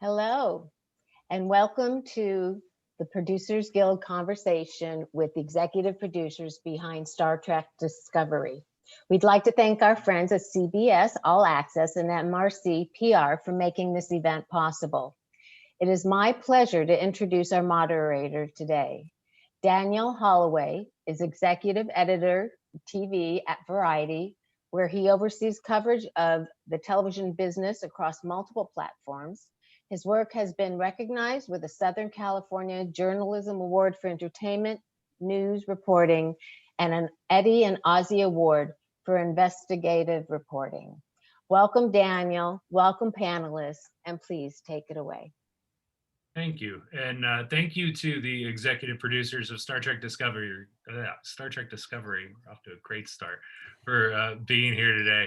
Hello, and welcome to the Producers Guild conversation with the executive producers behind Star Trek Discovery. We'd like to thank our friends at CBS All Access and MRC PR for making this event possible. It is my pleasure to introduce our moderator today. Daniel Holloway is executive editor TV at Variety, where he oversees coverage of the television business across multiple platforms. His work has been recognized with the Southern California Journalism Award for Entertainment, News Reporting, and an Eddie and Ozzie Award for Investigative Reporting. Welcome, Daniel. Welcome, panelists, and please take it away. Thank you. And thank you to the executive producers of Star Trek Discovery, off to a great start, for being here today.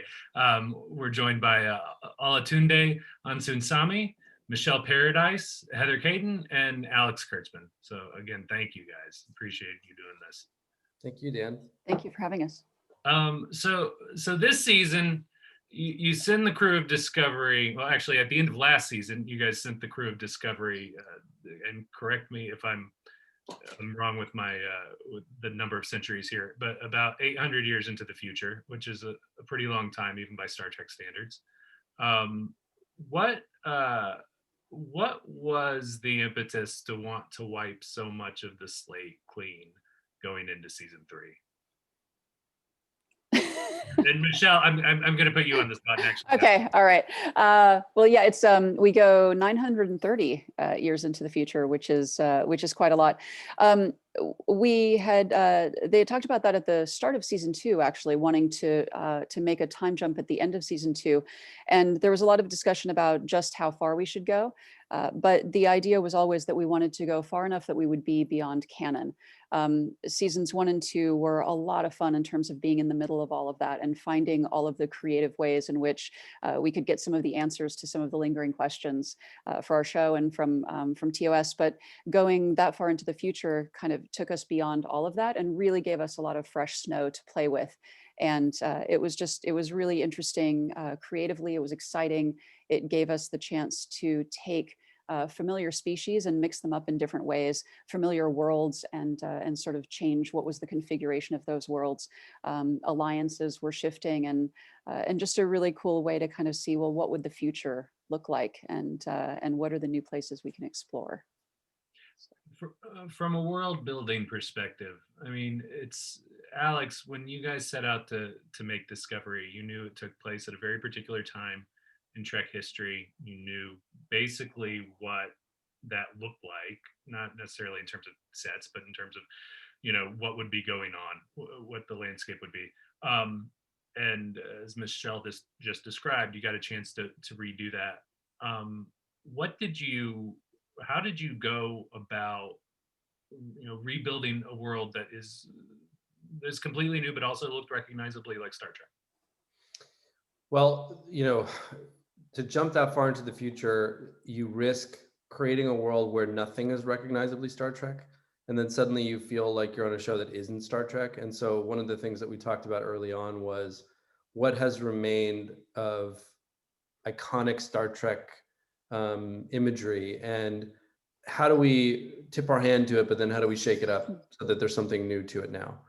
We're joined by Olatunde Osunsanmi, Michelle Paradise, Heather Kadin, and Alex Kurtzman. So again, thank you guys. Appreciate you doing this. Thank you, Dan. Thank you for having us. So this season, you send the crew of Discovery. Well, actually, at the end of last season, you guys sent the crew of Discovery, and correct me if I'm wrong with my with the number of centuries here, but about 800 years into the future, which is a pretty long time, even by Star Trek standards. What was the impetus to want to wipe so much of the slate clean going into season 3? And Michelle, I'm going to put you on the spot next. Okay, all right. Well, yeah, it's we go 930 years into the future, which is quite a lot. We had they had talked about that at the start of season 2, actually wanting to make a time jump at the end of season 2, and there was a lot of discussion about just how far we should go. But the idea was always that we wanted to go far enough that we would be beyond canon. Seasons 1 and 2 were a lot of fun in terms of being in the middle of all of that and finding all of the creative ways in which we could get some of the answers to some of the lingering questions for our show and from TOS. But going that far into the future kind of took us beyond all of that and really gave us a lot of fresh snow to play with. And it was really interesting creatively. It was exciting. It gave us the chance to take familiar species and mix them up in different ways, familiar worlds, and sort of change what was the configuration of those worlds. Alliances were shifting, and just a really cool way to kind of see, well, what would the future look like, and what are the new places we can explore. From a world building perspective, I mean, it's Alex, when you guys set out to make Discovery, you knew it took place at a very particular time in Trek history. You knew basically what that looked like, not necessarily in terms of sets, but in terms of, what would be going on, what the landscape would be. And as Michelle just described, you got a chance to redo that. How did you go about, rebuilding a world that is completely new, but also looked recognizably like Star Trek? Well, to jump that far into the future, you risk creating a world where nothing is recognizably Star Trek. And then suddenly you feel like you're on a show that isn't Star Trek. And so one of the things that we talked about early on was what has remained of iconic Star Trek imagery, and how do we tip our hand to it, but then how do we shake it up so that there's something new to it now,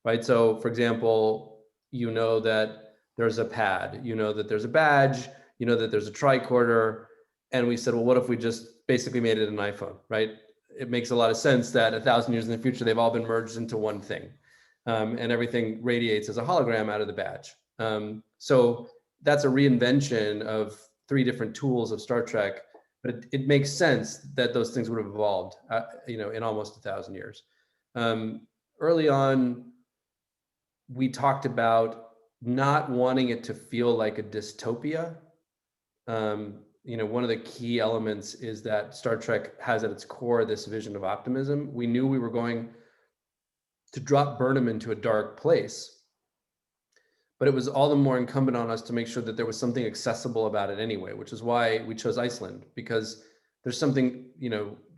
right? So for example, that there's a pad, that there's a badge, that there's a tricorder, and we said, well, what if we just basically made it an iPhone, right? It makes a lot of sense that 1,000 years in the future, they've all been merged into one thing, and everything radiates as a hologram out of the badge. So that's a reinvention of 3 different tools of Star Trek, but it makes sense that those things would have evolved, in almost 1,000 years. Early on, we talked about not wanting it to feel like a dystopia. One of the key elements is that Star Trek has at its core this vision of optimism. We knew we were going to drop Burnham into a dark place, but it was all the more incumbent on us to make sure that there was something accessible about it anyway, which is why we chose Iceland, because there's something,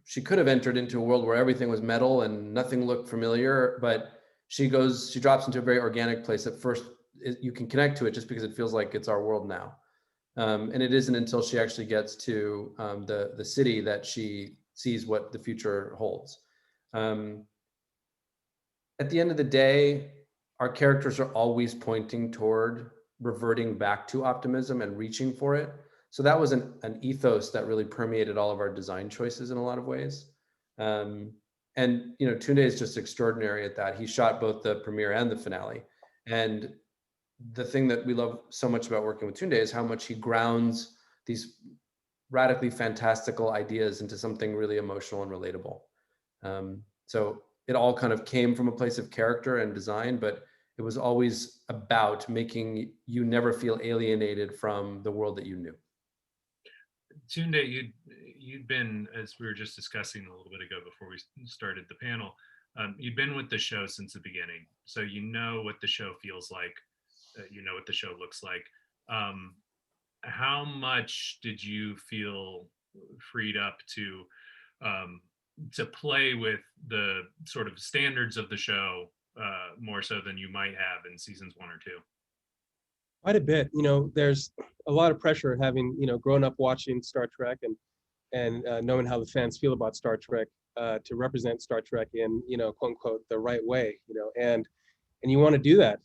she could have entered into a world where everything was metal and nothing looked familiar, but she drops into a very organic place. At first, you can connect to it just because it feels like it's our world now. And it isn't until she actually gets to the city that she sees what the future holds. At the end of the day, our characters are always pointing toward reverting back to optimism and reaching for it. So that was an ethos that really permeated all of our design choices in a lot of ways. And Tunde is just extraordinary at that. He shot both the premiere and the finale. And the thing that we love so much about working with Tunde is how much he grounds these radically fantastical ideas into something really emotional and relatable. So it all kind of came from a place of character and design, but it was always about making you never feel alienated from the world that you knew. Tunde, you'd been, as we were just discussing a little bit ago before we started the panel, you've been with the show since the beginning. So you know what the show feels like, you know what the show looks like. How much did you feel freed up to play with the sort of standards of the show more so than you might have in seasons 1 or 2? Quite a bit. There's a lot of pressure having, grown up watching Star Trek and knowing how the fans feel about Star Trek, to represent Star Trek in, quote unquote, the right way, and you want to do that,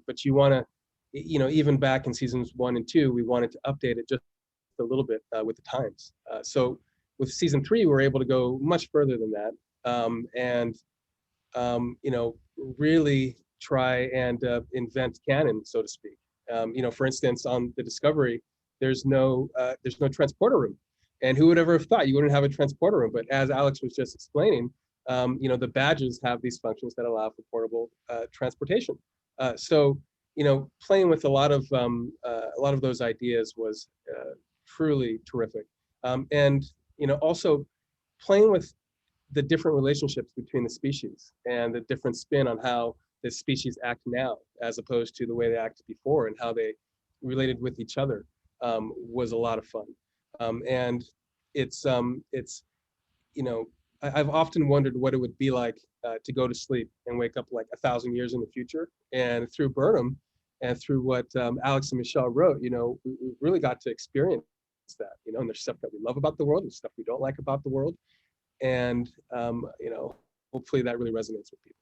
but you want to, even back in seasons 1 and 2, we wanted to update it just a little bit with the times. So with season 3, we were able to go much further than that, and really try and invent canon, so to speak. For instance, on the Discovery, there's no transporter room, and who would ever have thought you wouldn't have a transporter room? But as Alex was just explaining, the badges have these functions that allow for portable transportation. So playing with a lot of those ideas was truly terrific, and also playing with the different relationships between the species and the different spin on how the species act now as opposed to the way they acted before and how they related with each other was a lot of fun. And I've often wondered what it would be like to go to sleep and wake up like 1,000 years in the future. And through Burnham and through what Alex and Michelle wrote, we really got to experience that, and there's stuff that we love about the world and stuff we don't like about the world. And, hopefully that really resonates with people.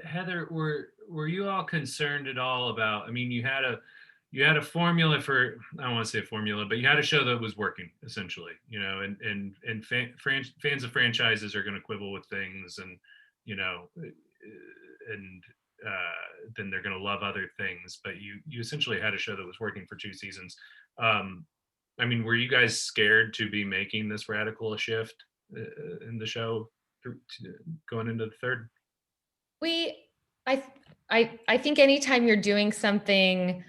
Heather, were you all concerned at all about, you had a formula for, I don't want to say a formula, but you had a show that was working essentially, and fans of franchises are going to quibble with things and, then they're going to love other things, but you essentially had a show that was working for 2 seasons. Were you guys scared to be making this radical shift in the show going into the 3rd? I think anytime you're doing something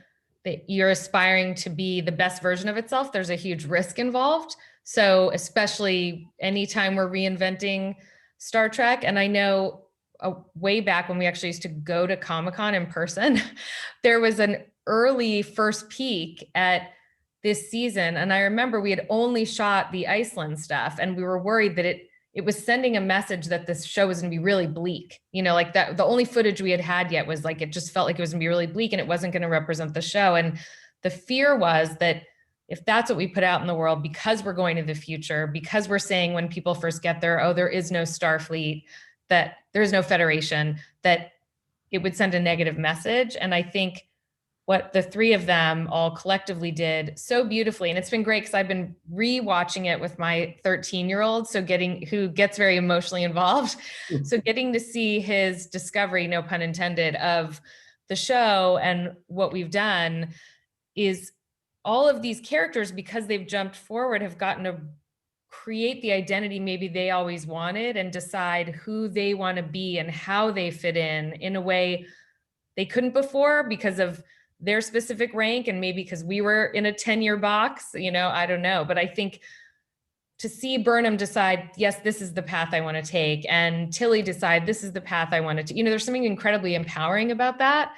that you're aspiring to be the best version of itself, there's a huge risk involved. So especially anytime we're reinventing Star Trek, and I know way back when we actually used to go to Comic-Con in person, there was an early first peek at this season. And I remember we had only shot the Iceland stuff and we were worried that it was sending a message that this show was going to be really bleak. Like that, the only footage we had yet was like, it just felt like it was going to be really bleak and it wasn't going to represent the show. And the fear was that if that's what we put out in the world, because we're going to the future, because we're saying when people first get there, oh, there is no Starfleet, that there is no Federation, that it would send a negative message. And I think what the 3 of them all collectively did so beautifully. And it's been great because I've been rewatching it with my 13-year-old, who gets very emotionally involved. So getting to see his discovery, no pun intended, of the show and what we've done is all of these characters, because they've jumped forward, have gotten to create the identity maybe they always wanted and decide who they want to be and how they fit in a way they couldn't before because of their specific rank, and maybe because we were in a 10-year box, I don't know. But I think to see Burnham decide, yes, this is the path I want to take, and Tilly decide this is the path I want to, there's something incredibly empowering about that.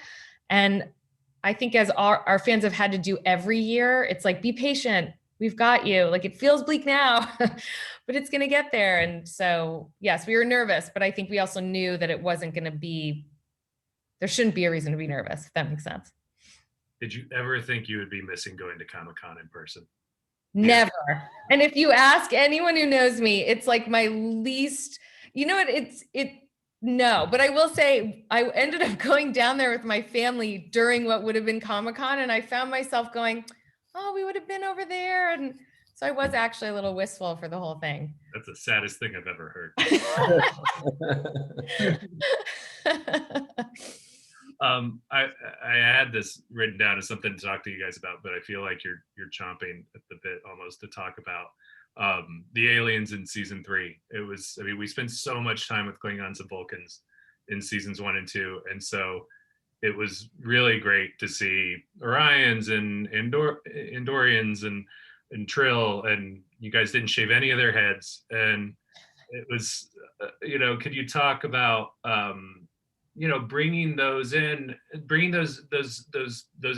And I think as our fans have had to do every year, it's like, be patient, we've got you. Like, it feels bleak now, but it's going to get there. And so, yes, we were nervous, but I think we also knew that it wasn't going to be, there shouldn't be a reason to be nervous, if that makes sense. Did you ever think you would be missing going to Comic-Con in person? Never. And if you ask anyone who knows me, it's like my least, you know what, no, but I will say I ended up going down there with my family during what would have been Comic-Con, and I found myself going, oh, we would have been over there. And so I was actually a little wistful for the whole thing. That's the saddest thing I've ever heard. I had this written down as something to talk to you guys about, but I feel like you're chomping at the bit almost to talk about the aliens in season 3. It was, I mean, we spent so much time with Klingons and Vulcans in seasons 1 and 2, and so it was really great to see Orions and Andorians and Trill, and you guys didn't shave any of their heads, and it was, could you talk about bringing those in, bringing those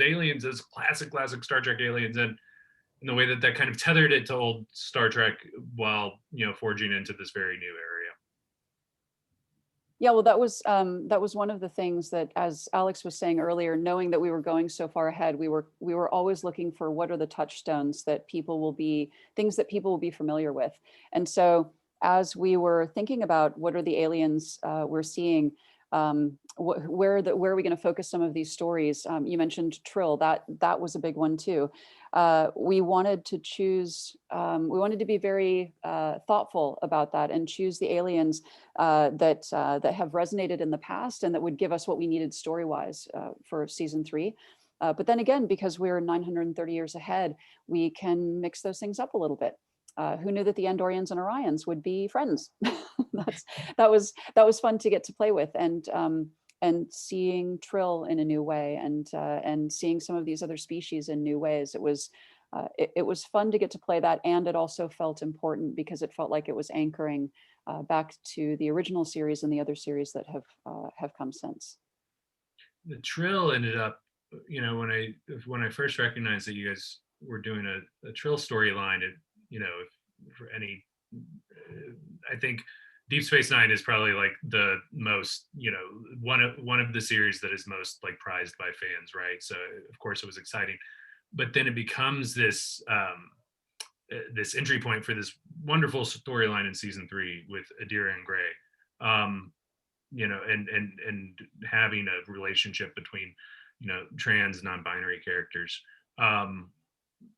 aliens, those classic Star Trek aliens in the way that kind of tethered it to old Star Trek while, forging into this very new area. Yeah, well, that was one of the things that, as Alex was saying earlier, knowing that we were going so far ahead, we were always looking for what are the touchstones that things that people will be familiar with. And so as we were thinking about what are the aliens we're seeing, where are we going to focus some of these stories? You mentioned Trill, that was a big one too. We wanted to choose, we wanted to be very thoughtful about that and choose the aliens that have resonated in the past and that would give us what we needed story-wise for season 3. But then again, because we're 930 years ahead, we can mix those things up a little bit. Who knew that the Andorians and Orions would be friends? that was fun to get to play with, and seeing Trill in a new way, and seeing some of these other species in new ways. It was fun to get to play that, and it also felt important because it felt like it was anchoring back to the original series and the other series that have come since. The Trill ended up, when I first recognized that you guys were doing a Trill storyline, for any, I think Deep Space Nine is probably like the most, one of the series that is most like prized by fans, right? So of course it was exciting, but then it becomes this this entry point for this wonderful storyline in season 3 with Adira and Gray, and having a relationship between, trans non-binary characters. At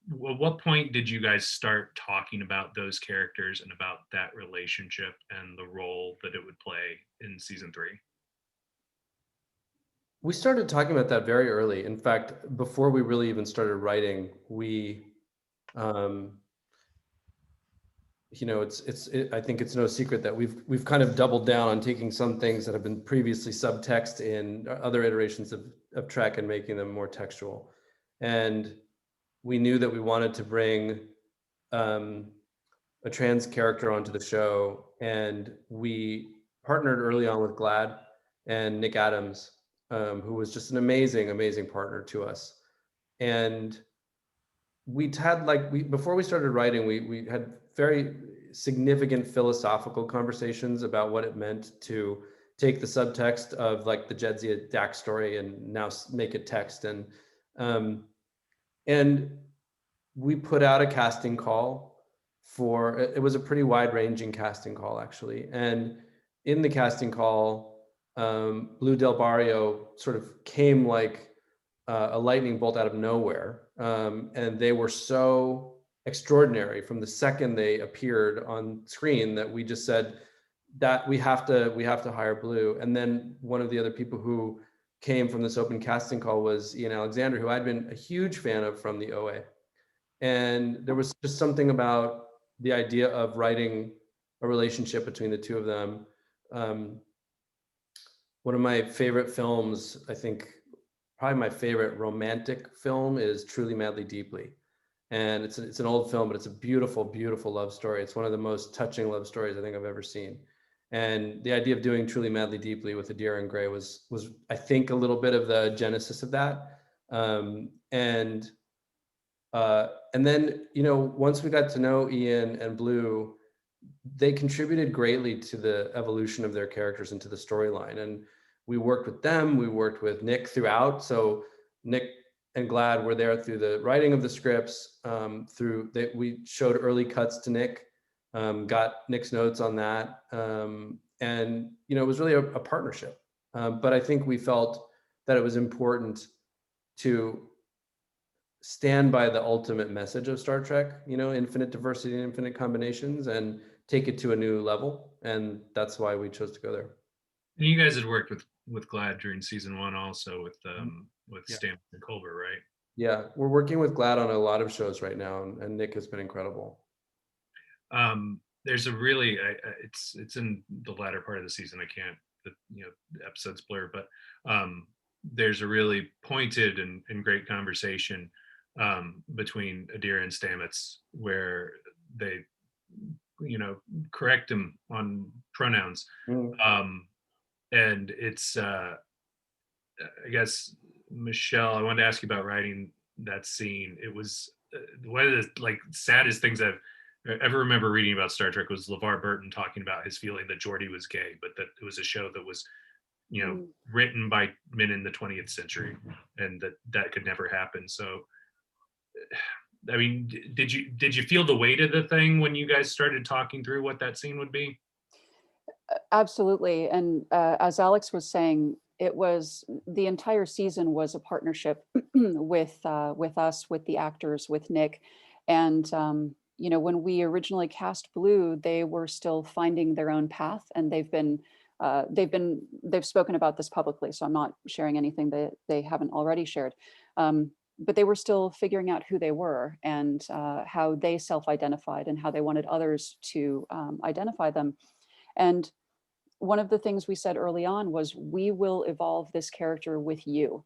what point did you guys start talking about those characters and about that relationship and the role that it would play in season 3? We started talking about that very early. In fact, before we really even started writing, we, I think it's no secret that we've kind of doubled down on taking some things that have been previously subtext in other iterations of Trek and making them more textual. And we knew that we wanted to bring a trans character onto the show, and we partnered early on with GLAAD and Nick Adams, who was just an amazing partner to us. And we'd had before we started writing, we had very significant philosophical conversations about what it meant to take the subtext of like the Jadzia Dax story and now make it text. And we put out a casting call it was a pretty wide-ranging casting call, actually. And in the casting call, Blue Del Barrio sort of came like a lightning bolt out of nowhere. And they were so extraordinary from the second they appeared on screen that we just said that we have to hire Blue. And then one of the other people who came from this open casting call was Ian Alexander, who I'd been a huge fan of from the OA. And there was just something about the idea of writing a relationship between the two of them. One of my favorite films, I think probably my favorite romantic film, is Truly Madly Deeply. And it's an old film, but it's a beautiful love story. It's one of the most touching love stories I think I've ever seen. And the idea of doing Truly Madly Deeply with Adira and Gray was I think a little bit of the genesis of that. And then, once we got to know Ian and Blue, they contributed greatly to the evolution of their characters into the storyline. And we worked with them, we worked with Nick throughout. So Nick and GLAAD were there through the writing of the scripts, we showed early cuts to Nick, got Nick's notes on that. And, you know, it was really a partnership. But I think we felt that it was important to stand by the ultimate message of Star Trek, you know, infinite diversity and infinite combinations, and take it to a new level. And that's why we chose to go there. And you guys had worked with GLAAD during season 1 also with Yeah. Stamets and Culber, right? Yeah, we're working with GLAAD on a lot of shows right now, and Nick has been incredible. There's a really, it's in the latter part of the season. I can't, you know, the episodes blur, but there's a really pointed and great conversation between Adira and Stamets where they, you know, correct him on pronouns. And it's, I guess, Michelle, I wanted to ask you about writing that scene. It was one of the like saddest things I've ever remember reading about Star Trek was LeVar Burton talking about his feeling that Geordi was gay, but that it was a show that was, you know, written by men in the 20th century, and that could never happen. So, I mean, did you feel the weight of the thing when you guys started talking through what that scene would be? Absolutely. And as Alex was saying, it was the entire season was a partnership with us, with the actors, with Nick. And, you know, when we originally cast Blue, they were still finding their own path, and they've spoken about this publicly. So I'm not sharing anything that they haven't already shared. But they were still figuring out who they were and how they self-identified and how they wanted others to identify them. And one of the things we said early on was, we will evolve this character with you.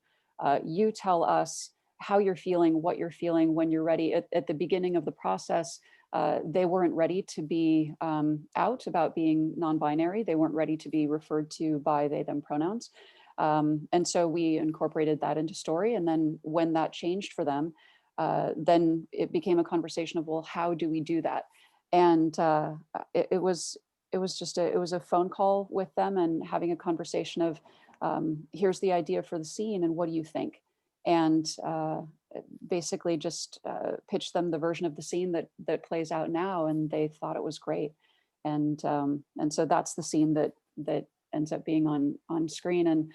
You tell us how you're feeling, what you're feeling when you're ready. At the beginning of the process, they weren't ready to be out about being non-binary. They weren't ready to be referred to by they, them pronouns. And so we incorporated that into story. And then when that changed for them, then it became a conversation of, well, how do we do that? And it was a phone call with them and having a conversation of, here's the idea for the scene and what do you think? And basically just pitched them the version of the scene that plays out now, and they thought it was great. And so that's the scene that ends up being on screen. And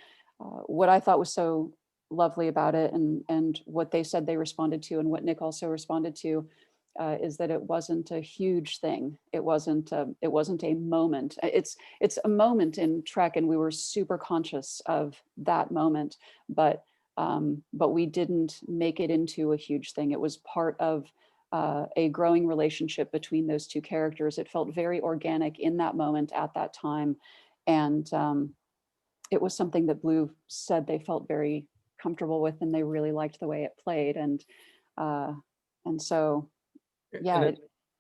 what I thought was so lovely about it, and what they said they responded to, and what Nick also responded to, is that it wasn't a huge thing. It wasn't a moment. It's a moment in Trek, and we were super conscious of that moment, but we didn't make it into a huge thing. It was part of a growing relationship between those two characters. It felt very organic in that moment at that time, and it was something that Blue said they felt very comfortable with, and they really liked the way it played, and so. Yeah,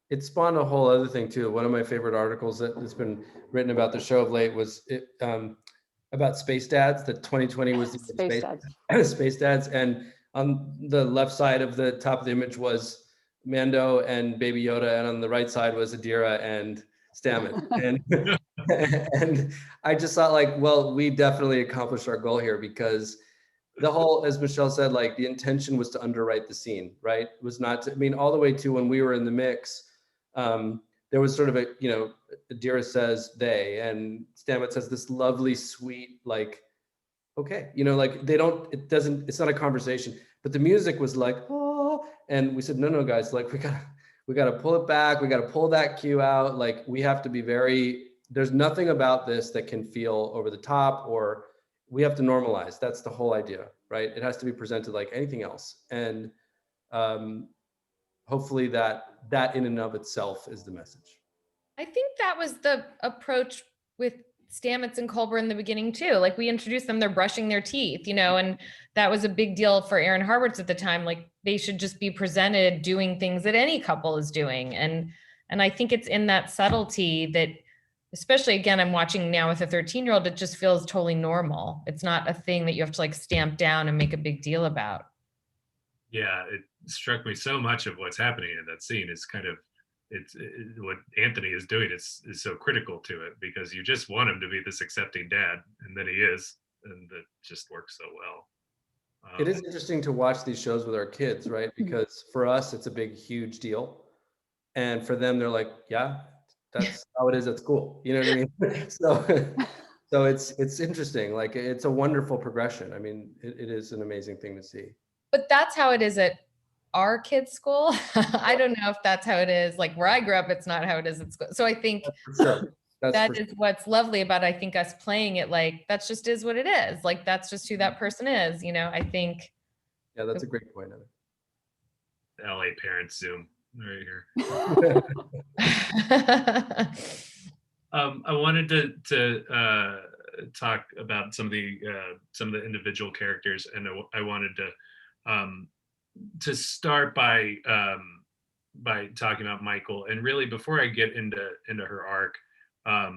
it spawned a whole other thing too. One of my favorite articles that has been written about the show of late was about space dads. That 2020 was the Space Dads. Space dads, and on the left side of the top of the image was Mando and Baby Yoda, and on the right side was Adira and Stamets. And I just thought, like, well, we definitely accomplished our goal here, because the whole, as Michelle said, like, the intention was to underwrite the scene, right? It was not to, I mean, all the way to when we were in the mix, there was sort of a, you know, Adira says they, and Stamets has this lovely, sweet, like, okay, you know, like, it's not a conversation, but the music was like, oh, and we said, no, guys, like, we gotta pull it back. We gotta pull that cue out. Like, we have to be there's nothing about this that can feel over the top, or we have to normalize. That's the whole idea, right? It has to be presented like anything else. And hopefully that in and of itself is the message. I think that was the approach with Stamets and Culber in the beginning too. Like, we introduced them, they're brushing their teeth, you know, and that was a big deal for Aaron Harberts at the time. Like, they should just be presented doing things that any couple is doing. And I think it's in that subtlety that, especially, again, I'm watching now with a 13-year-old, it just feels totally normal. It's not a thing that you have to like stamp down and make a big deal about. Yeah, it struck me so much of what's happening in that scene is kind of, what Anthony is doing is so critical to it, because you just want him to be this accepting dad, and then he is, and it just works so well. It is interesting to watch these shows with our kids, right? Because for us, it's a big, huge deal. And for them, they're like, yeah, that's how it is at school. You know what I mean? So it's interesting. Like, it's a wonderful progression. I mean, it is an amazing thing to see. But that's how it is at our kids' school. I don't know if that's how it is. Like where I grew up, it's not how it is at school. So I think For sure. that is what's lovely about, I think, us playing it. Like that's just is what it is. Like that's just who that person is. You know, I think. Yeah, that's a great point. LA parents Zoom right here. I wanted to talk about some of the individual characters, and I wanted to start by talking about Michael. And really, before I get into her arc, I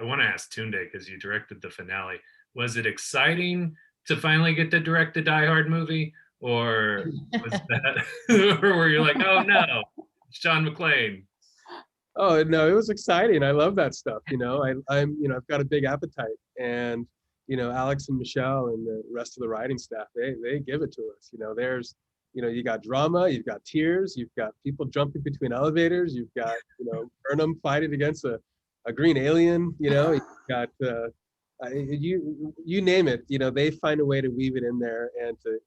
want to ask Tunde, because you directed the finale. Was it exciting to finally get to direct a Die Hard movie, or was that, or were you like, oh no, it's John McClane? Oh no, it was exciting. I love that stuff. I'm I've got a big appetite, and Alex and Michelle and the rest of the writing staff, they give it to us. There's you got drama, you've got tears, you've got people jumping between elevators, you've got Burnham fighting against a green alien. You've got you name it. They find a way to weave it in there, and to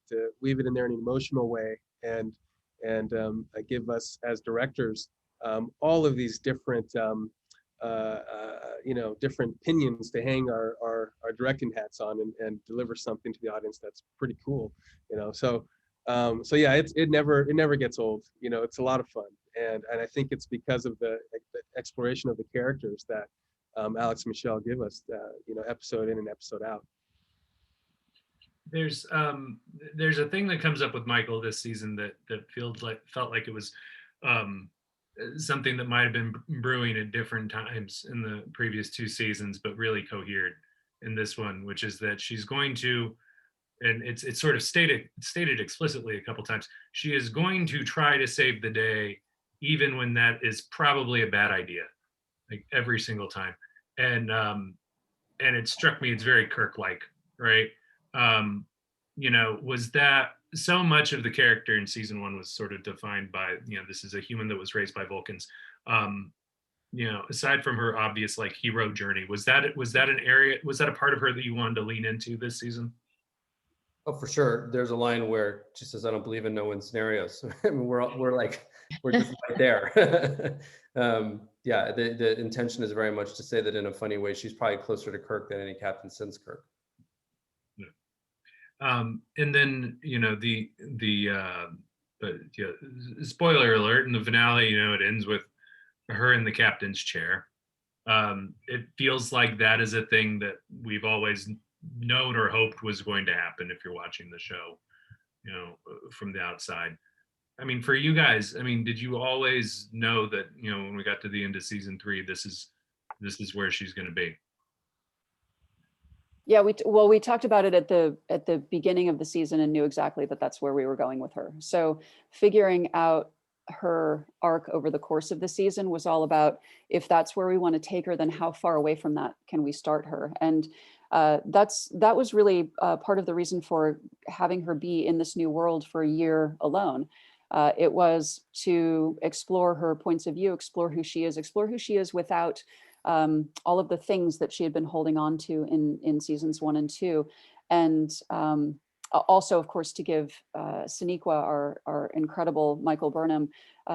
weave it in there in an emotional way, and give us as directors all of these different different pinions to hang our directing hats on, and deliver something to the audience that's pretty cool. So yeah, it never gets old. It's a lot of fun, and I think it's because of the exploration of the characters that Alex and Michelle give us, episode in and episode out. There's a thing that comes up with Michael this season that felt like it was something that might have been brewing at different times in the previous two seasons, but really cohered in this one, which is that she's going to, and it's sort of stated explicitly a couple times, she is going to try to save the day, even when that is probably a bad idea, like every single time. And it struck me, it's very Kirk-like, right? Was that so much of the character in season one was sort of defined by, this is a human that was raised by Vulcans. Aside from her obvious like hero journey, was that a part of her that you wanted to lean into this season? Oh, for sure. There's a line where she says, "I don't believe in no-win scenarios." I mean, we're just right there. Yeah, the intention is very much to say that in a funny way, she's probably closer to Kirk than any captain since Kirk. And then spoiler alert, in the finale, it ends with her in the captain's chair. It feels like that is a thing that we've always known or hoped was going to happen if you're watching the show, from the outside. I mean, for you guys, did you always know that, when we got to the end of season 3, this is where she's going to be? Yeah, we talked about it at the beginning of the season and knew exactly that that's where we were going with her. So figuring out her arc over the course of the season was all about, if that's where we want to take her, then how far away from that can we start her? And that was really part of the reason for having her be in this new world for a year alone. It was to explore her points of view, explore who she is without all of the things that she had been holding on to in seasons 1 and 2. And also, of course, to give Sonequa, our incredible Michael Burnham,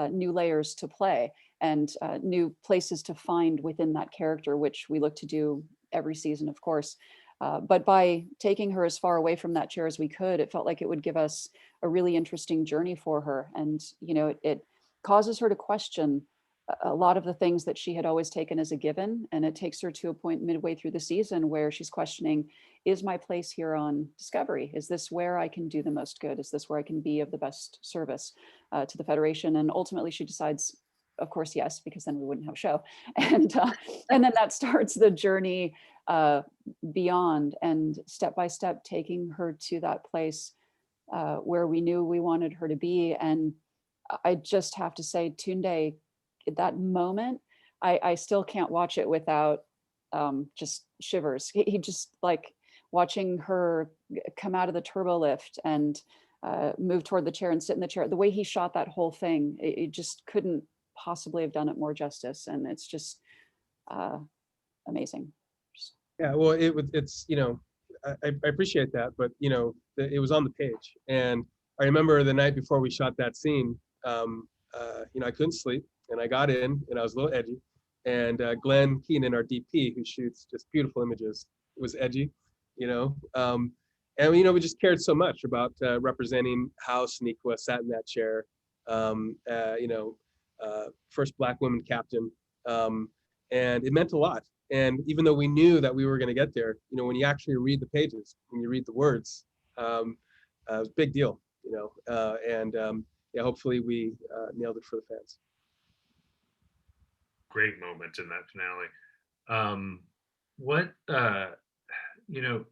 new layers to play and new places to find within that character, which we look to do every season, of course. But by taking her as far away from that chair as we could, it felt like it would give us a really interesting journey for her. And, it causes her to question a lot of the things that she had always taken as a given. And it takes her to a point midway through the season where she's questioning, is my place here on Discovery? Is this where I can do the most good? Is this where I can be of the best service to the Federation? And ultimately she decides, of course, yes, because then we wouldn't have a show. And then that starts the journey beyond, and step by step taking her to that place where we knew we wanted her to be. And I just have to say, Tunde, that moment, I still can't watch it without just shivers. He just, like, watching her come out of the turbo lift and move toward the chair and sit in the chair, the way he shot that whole thing, it just couldn't possibly have done it more justice. And it's just amazing. Yeah, well, it's, you know, I appreciate that, but you know, it was on the page, and I remember the night before we shot that scene, you know, I couldn't sleep, and I got in, and I was a little edgy, and Glenn Keenan, our DP, who shoots just beautiful images, was edgy, you know, and you know, we just cared so much about representing how Sonequa sat in that chair, you know, first Black woman captain, and it meant a lot. And even though we knew that we were going to get there, you know, when you actually read the pages, when you read the words, it was a big deal, you know, and yeah, hopefully we nailed it for the fans. Great moment in that finale. What, you know,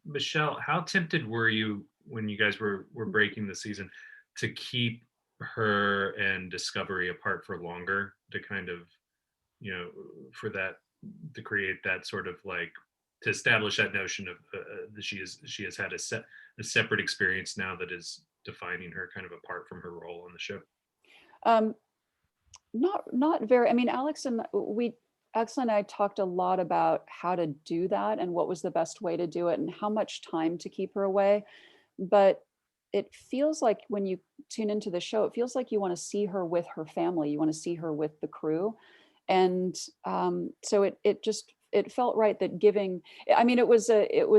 Michelle, how tempted were you when you guys were breaking the season to keep her and Discovery apart for longer, to kind of, you know, for that, to create that sort of like, to establish that notion of that she has had a separate experience now that is defining her kind of apart from her role on the show? Not very. I mean, Alex and I talked a lot about how to do that and what was the best way to do it and how much time to keep her away. But it feels like when you tune into the show, it feels like you want to see her with her family. You want to see her with the crew. And so it felt right that giving, I mean, it was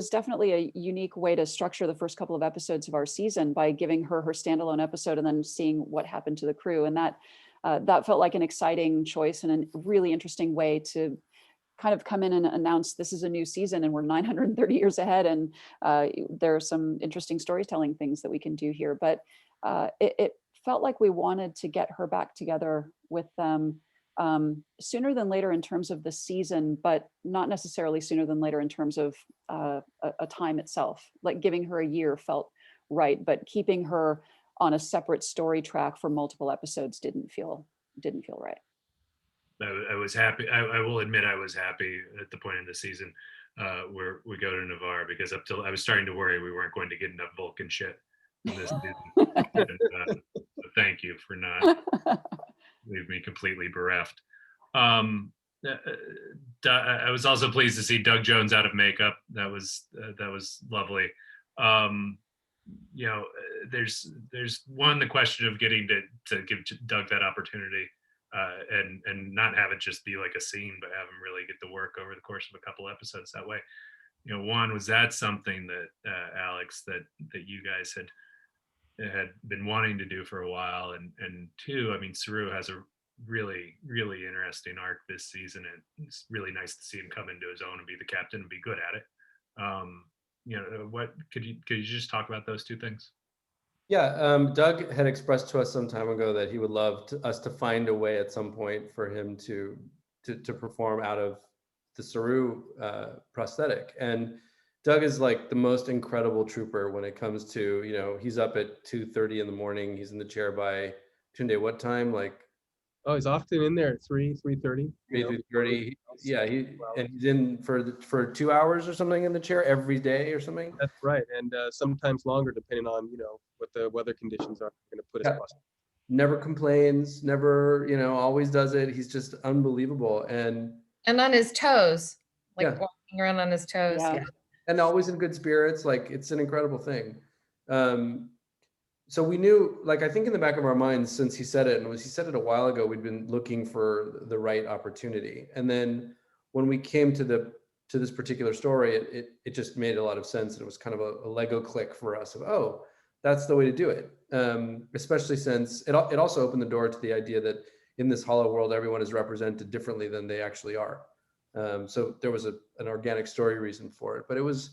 definitely a unique way to structure the first couple of episodes of our season by giving her standalone episode and then seeing what happened to the crew. And that felt like an exciting choice and a really interesting way to kind of come in and announce this is a new season and we're 930 years ahead. And there are some interesting storytelling things that we can do here. But it felt like we wanted to get her back together with them sooner than later in terms of the season, but not necessarily sooner than later in terms of a time itself. Like giving her a year felt right, but keeping her on a separate story track for multiple episodes didn't feel right. I was happy. I will admit I was happy at the point in the season where we go to Navarre, because up till I was starting to worry we weren't going to get enough Vulcan shit in this season. And, so thank you for not leave me completely bereft. I was also pleased to see Doug Jones out of makeup. That was lovely. You know, there's the question of getting to give Doug that opportunity and not have it just be like a scene, but have him really get to work over the course of a couple episodes that way. You know, one, was that something that Alex, that you guys had been wanting to do for a while, and two, I mean, Saru has a really interesting arc this season, and it's really nice to see him come into his own and be the captain and be good at it. You know, what could you just talk about those two things? Yeah, Doug had expressed to us some time ago that he would love us to find a way at some point for him to perform out of the Saru prosthetic. And Doug is like the most incredible trooper when it comes to, you know, he's up at 2:30 in the morning. He's in the chair by Tunde, what time? Like, oh, he's often in there at 3:30. 3:30. Yeah, he's in for 2 hours or something in the chair every day or something. That's right, and sometimes longer depending on, you know, what the weather conditions are going to put us across. Never complains, never, you know, always does it. He's just unbelievable, and on his toes, like walking around on his toes. Yeah. Yeah. And always in good spirits. Like, it's an incredible thing. So we knew, like, I think in the back of our minds, since he said it, and he said it a while ago, we'd been looking for the right opportunity. And then when we came to this particular story, it just made a lot of sense. And it was kind of a Lego click for us of, oh, that's the way to do it. Especially since it also opened the door to the idea that in this hollow world, everyone is represented differently than they actually are. So there was an organic story reason for it, but it was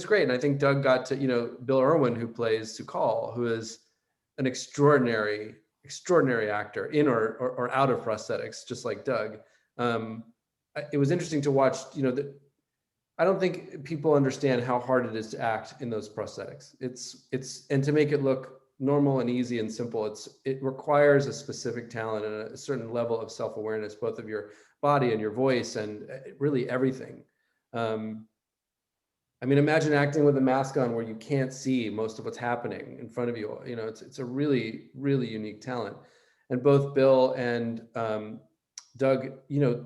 great. And I think Doug got to, you know, Bill Irwin, who plays Sukal, who is an extraordinary actor in or out of prosthetics, just like Doug. It was interesting to watch, you know, that I don't think people understand how hard it is to act in those prosthetics. And to make it look normal and easy and simple, it requires a specific talent and a certain level of self-awareness, both of your body and your voice and really everything. I mean, imagine acting with a mask on where you can't see most of what's happening in front of you. You know, it's a really, really unique talent. And both Bill and Doug, you know,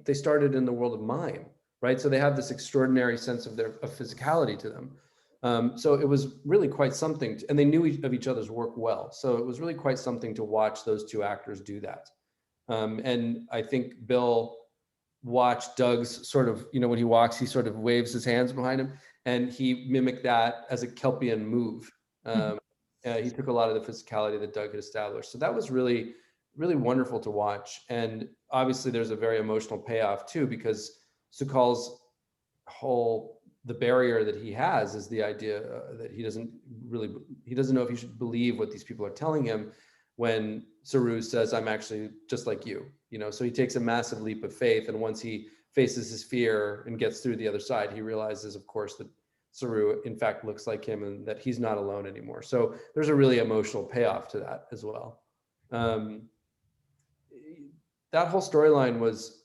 they started in the world of mime, right? So they have this extraordinary sense of physicality to them. So it was really quite something, and they knew of each other's work well. So it was really quite something to watch those two actors do that. And I think Bill watched Doug's sort of, you know, when he walks, he sort of waves his hands behind him, and he mimicked that as a Kelpian move. He took a lot of the physicality that Doug had established. So that was really, really wonderful to watch. And obviously there's a very emotional payoff too, because Sukal's the barrier that he has is the idea that he doesn't know if he should believe what these people are telling him when Saru says, I'm actually just like you, you know. So he takes a massive leap of faith, and once he faces his fear and gets through the other side, he realizes, of course, that Saru in fact looks like him and that he's not alone anymore. So there's a really emotional payoff to that as well. That whole storyline was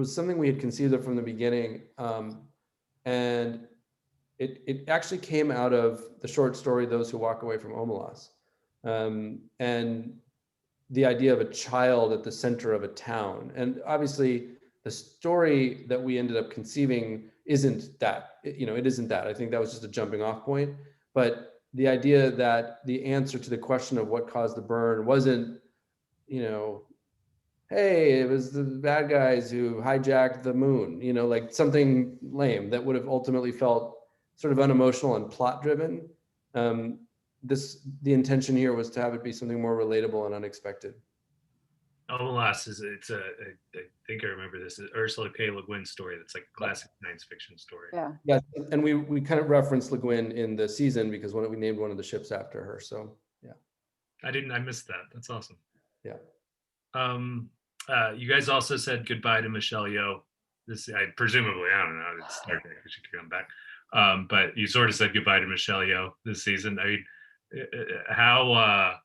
something we had conceived of from the beginning. And it actually came out of the short story, Those Who Walk Away from Omelas. And the idea of a child at the center of a town. And obviously the story that we ended up conceiving isn't that, you know, it isn't that. I think that was just a jumping off point. But the idea that the answer to the question of what caused the burn wasn't, you know, hey, it was the bad guys who hijacked the moon, you know, like something lame that would have ultimately felt sort of unemotional and plot driven. The intention here was to have it be something more relatable and unexpected. Omelas I think I remember this, Ursula K. Le Guin's story. That's like a classic science fiction story. Yeah. Yeah, and we kind of referenced Le Guin in the season because we named one of the ships after her. So yeah. I missed that. That's awesome. Yeah. You guys also said goodbye to Michelle Yeoh. Presumably, I don't know, it's Star Trek, she could come back. But you sort of said goodbye to Michelle Yeoh this season. I mean, how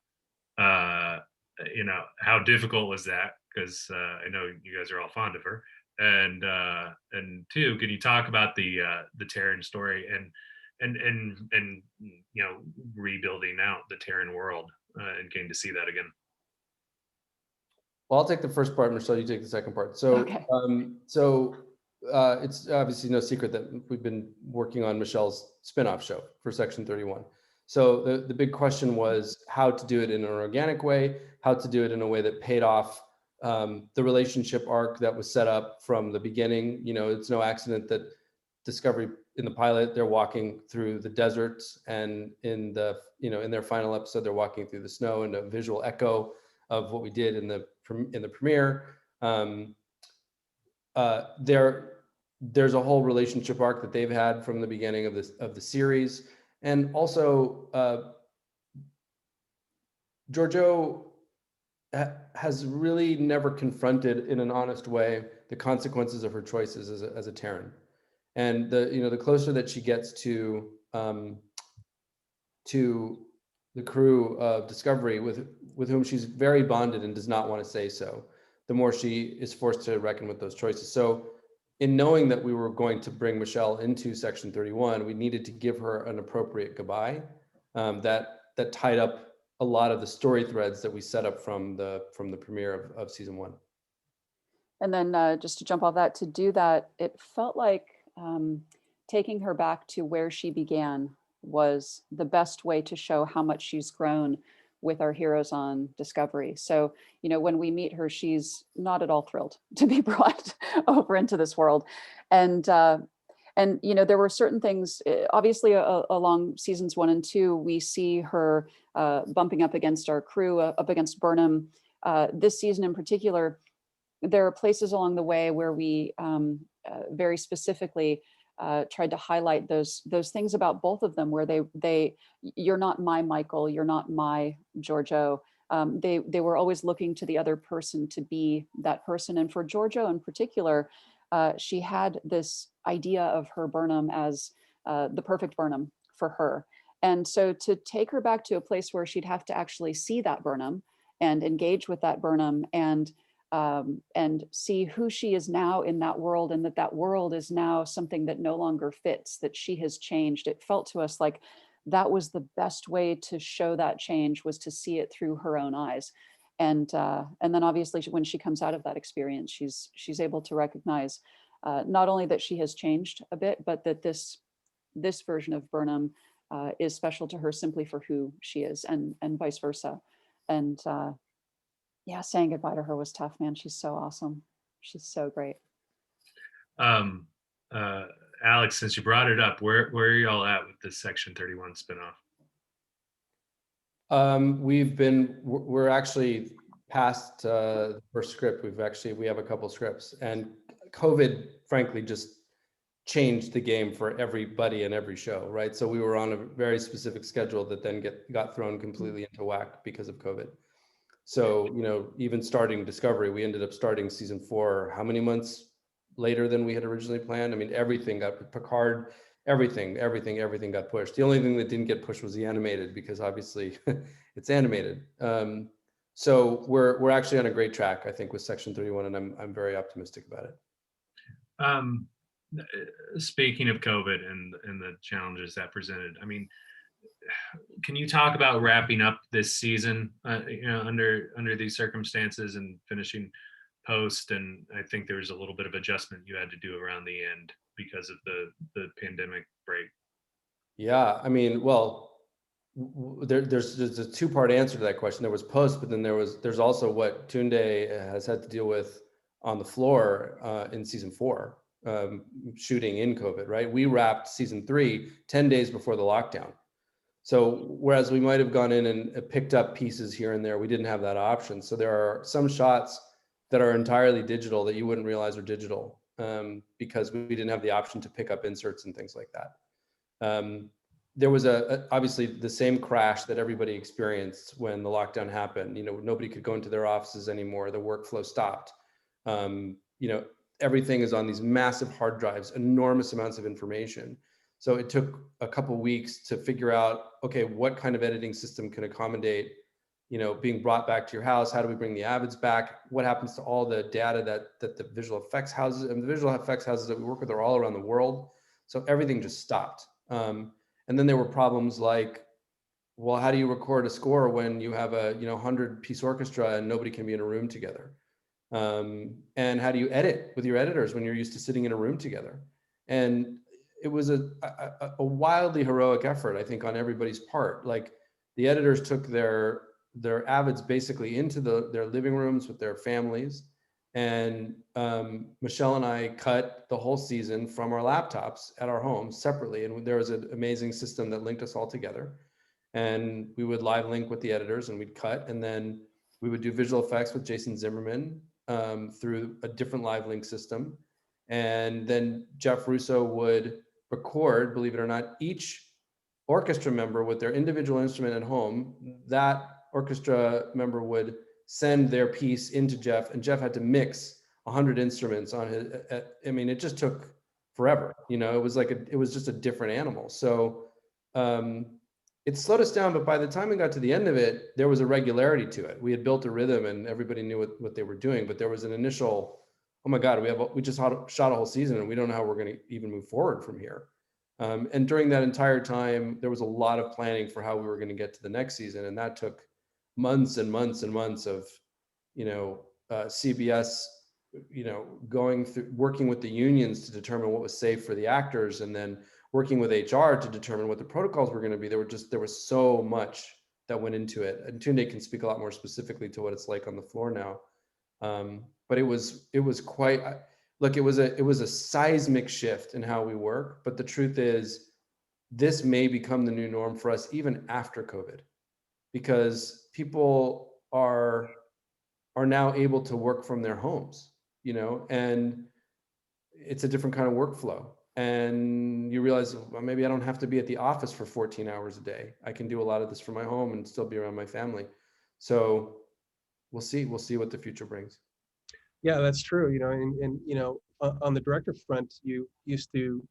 you know, how difficult was that? Because I know you guys are all fond of her. And two, can you talk about the Terran story and you know, rebuilding out the Terran world and getting to see that again? Well, I'll take the first part, Michelle, you take the second part. So, Okay. It's obviously no secret that we've been working on Michelle's spinoff show for Section 31. So the big question was how to do it in an organic way, how to do it in a way that paid off the relationship arc that was set up from the beginning. You know, it's no accident that Discovery in the pilot, they're walking through the deserts, and in their final episode, they're walking through the snow, and a visual echo of what we did in the premiere. There's a whole relationship arc that they've had from the beginning of the series, and also Georgiou has really never confronted in an honest way the consequences of her choices as a Terran, and the closer that she gets to the crew of Discovery, with whom she's very bonded and does not want to say so, the more she is forced to reckon with those choices. So in knowing that we were going to bring Michelle into Section 31, we needed to give her an appropriate goodbye that tied up a lot of the story threads that we set up from the premiere of season 1. And then just to jump off that, to do that, it felt like taking her back to where she began was the best way to show how much she's grown with our heroes on Discovery. So, you know, when we meet her, she's not at all thrilled to be brought over into this world. And you know, there were certain things, obviously along seasons 1 and 2, we see her bumping up against our crew, up against Burnham. This season in particular, there are places along the way where we very specifically tried to highlight those things about both of them, where you're not my Michael, you're not my Georgiou. They were always looking to the other person to be that person. And for Georgiou in particular, she had this idea of her Burnham as the perfect Burnham for her. And so to take her back to a place where she'd have to actually see that Burnham and engage with that Burnham and and see who she is now in that world, and that world is now something that no longer fits, that she has changed. It felt to us like that was the best way to show that change, was to see it through her own eyes. And then obviously when she comes out of that experience, she's able to recognize not only that she has changed a bit, but that this version of Burnham is special to her simply for who she is, and vice versa. And yeah, saying goodbye to her was tough, man. She's so awesome. She's so great. Alex, since you brought it up, where are y'all at with this Section 31 spinoff? We're actually past the first script. We have a couple scripts, and COVID frankly just changed the game for everybody and every show, right? So we were on a very specific schedule that then got thrown completely into whack because of COVID. So, you know, even starting Discovery, we ended up starting season 4 how many months later than we had originally planned? I mean, everything got Picard, everything got pushed. The only thing that didn't get pushed was the animated, because obviously it's animated. So we're actually on a great track, I think, with Section 31, and I'm very optimistic about it. Speaking of COVID and the challenges that presented, I mean, can you talk about wrapping up this season, you know, under these circumstances, and finishing post? And I think there was a little bit of adjustment you had to do around the end because of the pandemic break. Yeah, I mean, well, there's a two-part answer to that question. There was post, but then there's also what Tunde has had to deal with on the floor in season 4, shooting in COVID, right? We wrapped season 3 10 days before the lockdown. So whereas we might have gone in and picked up pieces here and there, we didn't have that option. So there are some shots that are entirely digital that you wouldn't realize are digital, because we didn't have the option to pick up inserts and things like that. There was obviously the same crash that everybody experienced when the lockdown happened. You know, nobody could go into their offices anymore. The workflow stopped. You know, everything is on these massive hard drives, enormous amounts of information. So it took a couple weeks to figure out, okay, what kind of editing system can accommodate, you know, being brought back to your house? How do we bring the avids back? What happens to all the data that the visual effects houses, and the visual effects houses that we work with are all around the world. So everything just stopped. And then there were problems like, well, how do you record a score when you have a 100-piece orchestra and nobody can be in a room together? And how do you edit with your editors when you're used to sitting in a room together? And it was a wildly heroic effort, I think, on everybody's part. Like, the editors took their avids basically into their living rooms with their families. And Michelle and I cut the whole season from our laptops at our homes separately. And there was an amazing system that linked us all together. And we would live link with the editors, and we'd cut. And then we would do visual effects with Jason Zimmerman through a different live link system. And then Jeff Russo would record, believe it or not, each orchestra member with their individual instrument at home. That orchestra member would send their piece into Jeff, and Jeff had to mix 100 instruments on his. I mean, it just took forever. You know, it was just a different animal. So it slowed us down, but by the time we got to the end of it, there was a regularity to it. We had built a rhythm, and everybody knew what they were doing. But there was an initial, oh my God, we just shot a whole season, and we don't know how we're going to even move forward from here. And during that entire time, there was a lot of planning for how we were going to get to the next season, and that took months and months and months of, CBS, going through, working with the unions to determine what was safe for the actors, and then working with HR to determine what the protocols were going to be. There was so much that went into it. And Tunde can speak a lot more specifically to what it's like on the floor now. But it was quite, look, it was a seismic shift in how we work. But the truth is, this may become the new norm for us even after COVID, because people are now able to work from their homes, and it's a different kind of workflow. And you realize, well, maybe I don't have to be at the office for 14 hours a day. I can do a lot of this from my home and still be around my family. So we'll see what the future brings. Yeah, that's true. On the director front, you used to,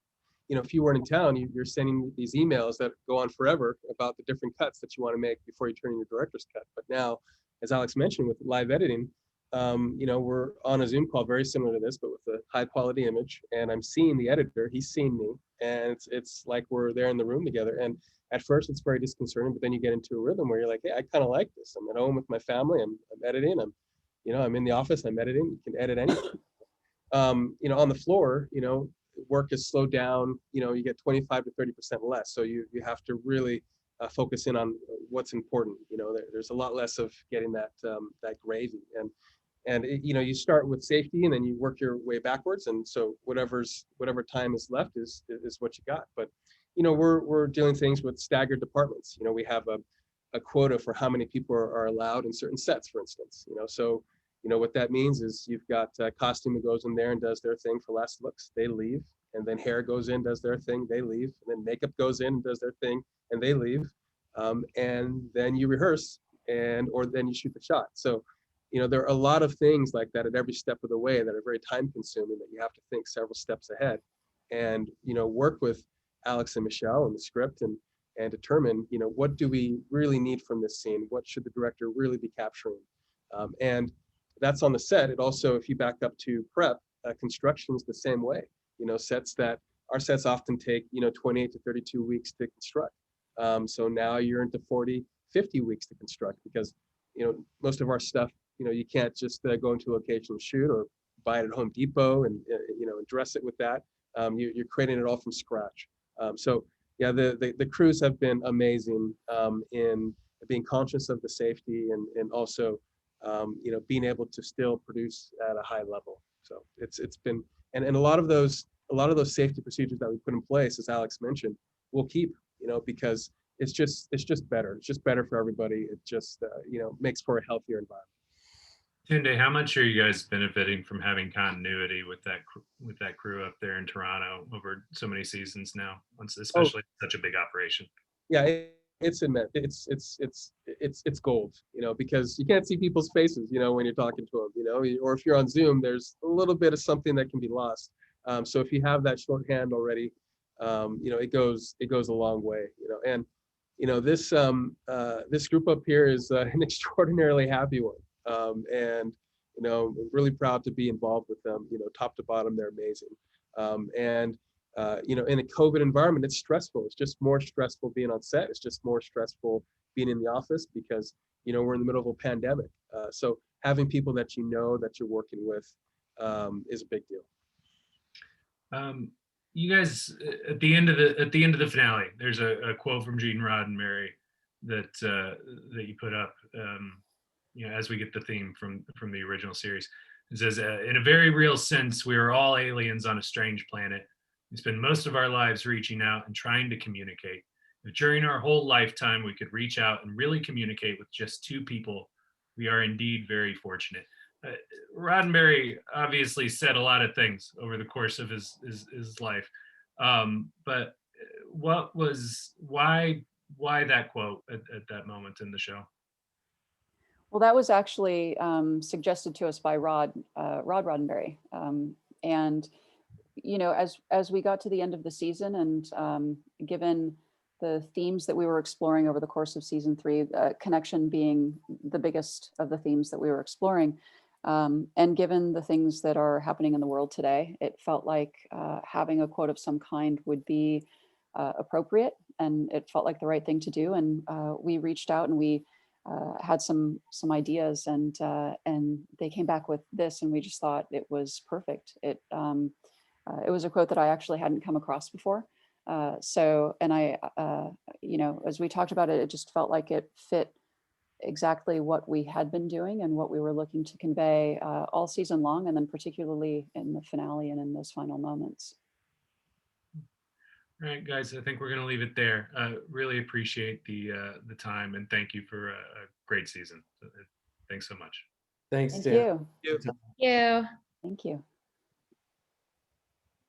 if you weren't in town, you're sending these emails that go on forever about the different cuts that you want to make before you turn in your director's cut. But now, as Alex mentioned, with live editing, we're on a Zoom call very similar to this, but with a high quality image, and I'm seeing the editor, he's seeing me, and it's like we're there in the room together. And at first it's very disconcerting, but then you get into a rhythm where you're like, hey, I kind of like this. I'm at home with my family, I'm editing, I'm in the office, I'm editing, you can edit anything. On the floor, work is slowed down, you get 25 to 30% less. So you have to really focus in on what's important. There's a lot less of getting that gravy. And you start with safety and then you work your way backwards. And so whatever time is left is what you got. But, we're doing things with staggered departments. We have a quota for how many people are allowed in certain sets, for instance. So what that means is you've got costume who goes in there and does their thing for last looks, they leave. And then hair goes in, does their thing, they leave. And then makeup goes in and does their thing, and they leave. And then you rehearse, or then you shoot the shot. So, there are a lot of things like that at every step of the way that are very time consuming, that you have to think several steps ahead, and work with Alex and Michelle and the script, and determine what do we really need from this scene, what should the director really be capturing, and that's on the set. It also, if you back up to prep, construction is the same way. Our sets often take 28 to 32 weeks to construct. So now you're into 40, 50 weeks to construct, because most of our stuff, you can't just go into a location and shoot, or buy it at Home Depot and and dress it with that. You're creating it all from scratch. So yeah, the crews have been amazing in being conscious of the safety, and also being able to still produce at a high level. So it's been, and a lot of those safety procedures that we put in place, as Alex mentioned, we'll keep, because it's just better. It's just better for everybody. It just makes for a healthier environment. Tunde, how much are you guys benefiting from having continuity with that crew up there in Toronto over so many seasons now, especially such a big operation? Yeah, it's gold, because you can't see people's faces, when you're talking to them, or if you're on Zoom, there's a little bit of something that can be lost. So if you have that shorthand already, it goes a long way, and this group up here is an extraordinarily happy one. And really proud to be involved with them. Top to bottom, they're amazing. And in a COVID environment, it's stressful. It's just more stressful being on set. It's just more stressful being in the office, because we're in the middle of a pandemic. So having people that that you're working with is a big deal. You guys, at the end of the finale, there's a quote from Gene Roddenberry that you put up. As we get the theme from the original series, it says, "In a very real sense, we are all aliens on a strange planet. We spend most of our lives reaching out and trying to communicate. If during our whole lifetime we could reach out and really communicate with just two people, we are indeed very fortunate." Roddenberry obviously said a lot of things over the course of his life, but why that quote at that moment in the show? Well, that was actually suggested to us by Rod Roddenberry. And, as we got to the end of the season, and given the themes that we were exploring over the course of season 3, connection being the biggest of the themes that we were exploring, and given the things that are happening in the world today, it felt like having a quote of some kind would be appropriate, and it felt like the right thing to do. And we reached out, and we had some ideas, and they came back with this, and we just thought it was perfect. It was a quote that I actually hadn't come across before. And I, as we talked about it, it just felt like it fit exactly what we had been doing and what we were looking to convey all season long, and then particularly in the finale and in those final moments. All right, guys, I think we're going to leave it there. Really appreciate the time, and thank you for a great season. Thanks so much. Thanks, Thank Dan. you. Yeah. Thank you.